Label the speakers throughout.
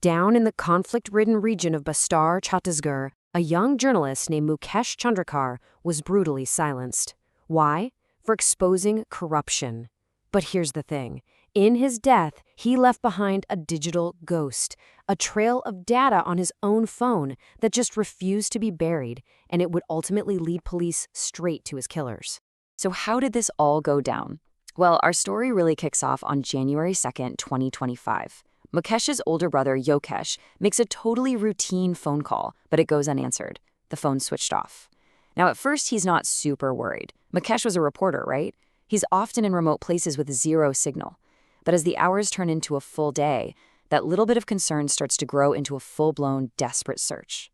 Speaker 1: Down in the conflict-ridden region of Bastar, Chhattisgarh, a young journalist named Mukesh Chandrakar was brutally silenced. Why? For exposing corruption. But here's the thing. In his death, he left behind a digital ghost, a trail of data on his own phone that just refused to be buried, and it would ultimately lead police straight to his killers.
Speaker 2: So how did this all go down? Well, our story really kicks off on January 2nd, 2025. Mukesh's older brother, Yokesh, makes a totally routine phone call, but it goes unanswered. The phone switched off. Now, at first, he's not super worried. Mukesh was a reporter, right? He's often in remote places with zero signal. But as the hours turn into a full day, that little bit of concern starts to grow into a full-blown, desperate search.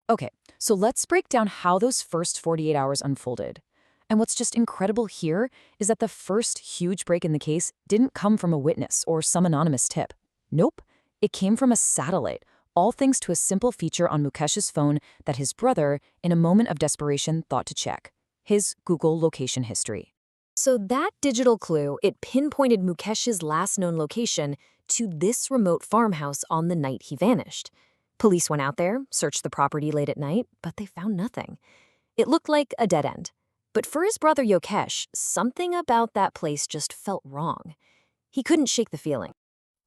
Speaker 3: Okay, so let's break down how those first 48 hours unfolded. And what's just incredible here is that the first huge break in the case didn't come from a witness or some anonymous tip. Nope, it came from a satellite, all thanks to a simple feature on Mukesh's phone that his brother, in a moment of desperation, thought to check: his Google location history.
Speaker 1: So that digital clue, it pinpointed Mukesh's last known location to this remote farmhouse on the night he vanished. Police went out there, searched the property late at night, but they found nothing. It looked like a dead end. But for his brother Yokesh, something about that place just felt wrong. He couldn't shake the feeling.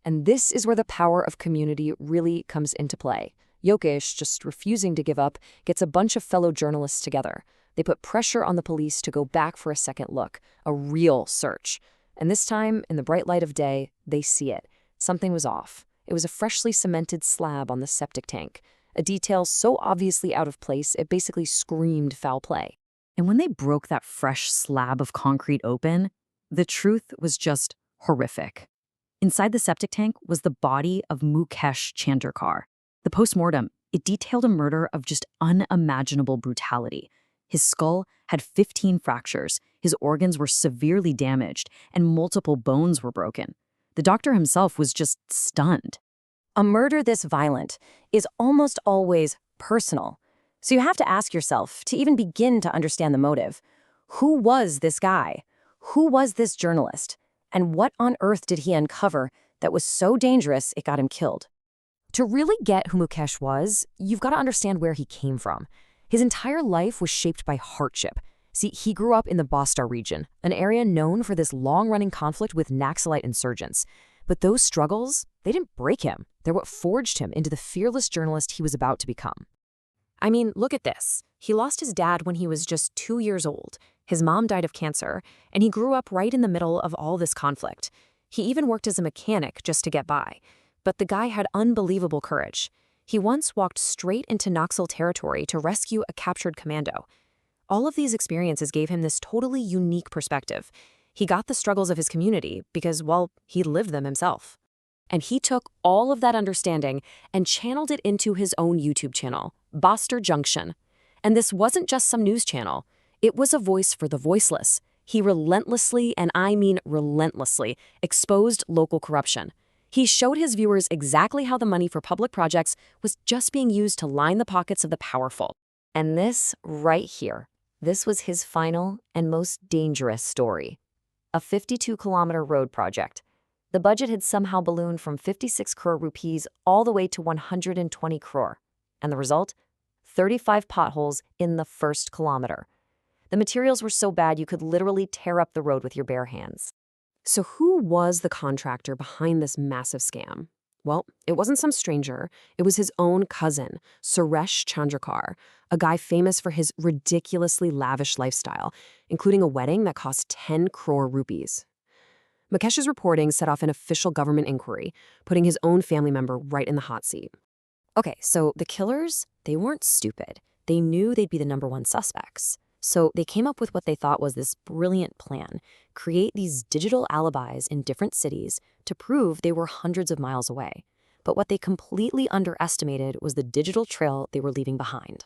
Speaker 2: And this is where the power of community really comes into play. Yokesh, just refusing to give up, gets a bunch of fellow journalists together. They put pressure on the police to go back for a second look, a real search. And this time, in the bright light of day, they see it. Something was off. It was a freshly cemented slab on the septic tank, a detail so obviously out of place it basically screamed foul play.
Speaker 3: And when they broke that fresh slab of concrete open, the truth was just horrific. Inside the septic tank was the body of Mukesh Chandrakar. The postmortem, it detailed a murder of just unimaginable brutality. His skull had 15 fractures, his organs were severely damaged, and multiple bones were broken. The doctor himself was just stunned.
Speaker 4: A murder this violent is almost always personal. So you have to ask yourself, to even begin to understand the motive, who was this guy? Who was this journalist? And what on earth did he uncover that was so dangerous it got him killed?
Speaker 1: To really get who Mukesh was, you've got to understand where he came from. His entire life was shaped by hardship. See, he grew up in the Bastar region, an area known for this long-running conflict with Naxalite insurgents. But those struggles, they didn't break him. They're what forged him into the fearless journalist he was about to become. I mean, look at this. He lost his dad when he was just 2 years old. His mom died of cancer, and he grew up right in the middle of all this conflict. He even worked as a mechanic just to get by. But the guy had unbelievable courage. He once walked straight into Naxal territory to rescue a captured commando. All of these experiences gave him this totally unique perspective. He got the struggles of his community because, well, he lived them himself. And he took all of that understanding and channeled it into his own YouTube channel, Bastar Junction. And this wasn't just some news channel. It was a voice for the voiceless. He relentlessly, and I mean relentlessly, exposed local corruption. He showed his viewers exactly how the money for public projects was just being used to line the pockets of the powerful. And this right here, this was his final and most dangerous story. A 52-kilometer road project. The budget had somehow ballooned from 56 crore rupees all the way to 120 crore. And the result? 35 potholes in the first kilometer. The materials were so bad you could literally tear up the road with your bare hands. So who was the contractor behind this massive scam? Well, it wasn't some stranger. It was his own cousin, Suresh Chandrakar, a guy famous for his ridiculously lavish lifestyle, including a wedding that cost 10 crore rupees. Mukesh's reporting set off an official government inquiry, putting his own family member right in the hot seat. Okay, so the killers, they weren't stupid. They knew they'd be the #1 suspects. So they came up with what they thought was this brilliant plan: create these digital alibis in different cities to prove they were hundreds of miles away. But what they completely underestimated was the digital trail they were leaving behind.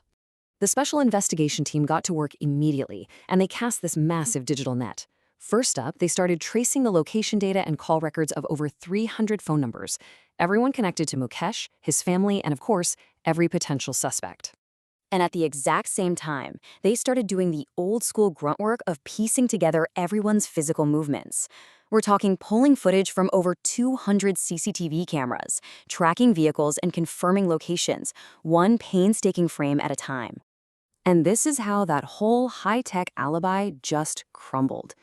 Speaker 1: The special investigation team got to work immediately, and they cast this massive digital net. First up, they started tracing the location data and call records of over 300 phone numbers, everyone connected to Mukesh, his family, and of course, every potential suspect.
Speaker 4: And at the exact same time, they started doing the old-school grunt work of piecing together everyone's physical movements.
Speaker 2: We're talking pulling footage from over 200 CCTV cameras, tracking vehicles and confirming locations, one painstaking frame at a time. And this is how that whole high-tech alibi just crumbled.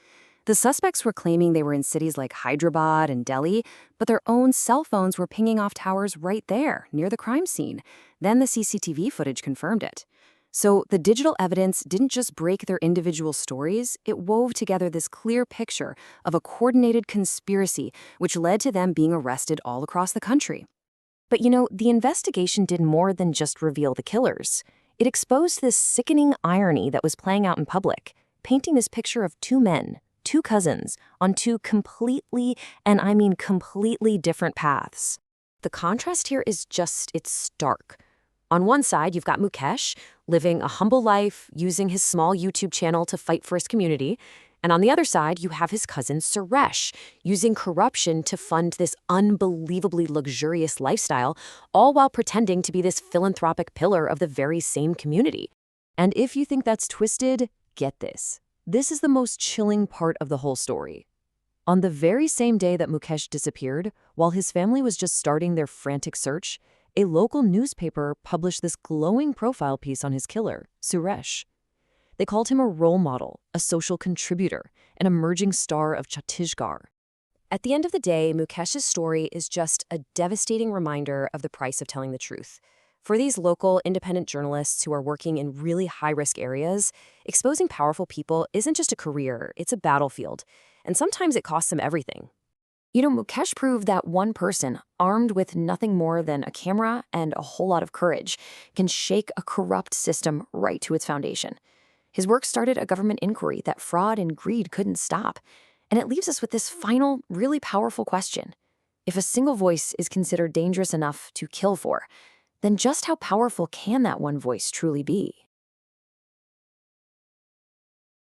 Speaker 2: The suspects were claiming they were in cities like Hyderabad and Delhi, but their own cell phones were pinging off towers right there, near the crime scene. Then the CCTV footage confirmed it. So the digital evidence didn't just break their individual stories, it wove together this clear picture of a coordinated conspiracy, which led to them being arrested all across the country.
Speaker 4: But the investigation did more than just reveal the killers. It exposed this sickening irony that was playing out in public, painting this picture of two men, two cousins, on two completely, and I mean completely different paths. The contrast here is it's stark. On one side, you've got Mukesh, living a humble life, using his small YouTube channel to fight for his community. And on the other side, you have his cousin Suresh, using corruption to fund this unbelievably luxurious lifestyle, all while pretending to be this philanthropic pillar of the very same community.
Speaker 1: And if you think that's twisted, get this. This is the most chilling part of the whole story. On the very same day that Mukesh disappeared, while his family was just starting their frantic search, a local newspaper published this glowing profile piece on his killer, Suresh. They called him a role model, a social contributor, an emerging star of Chhattisgarh.
Speaker 4: At the end of the day, Mukesh's story is just a devastating reminder of the price of telling the truth. For these local, independent journalists who are working in really high-risk areas, exposing powerful people isn't just a career, it's a battlefield. And sometimes it costs them everything. Mukesh proved that one person, armed with nothing more than a camera and a whole lot of courage, can shake a corrupt system right to its foundation. His work started a government inquiry that fraud and greed couldn't stop. And it leaves us with this final, really powerful question. If a single voice is considered dangerous enough to kill for, then just how powerful can that one voice truly be?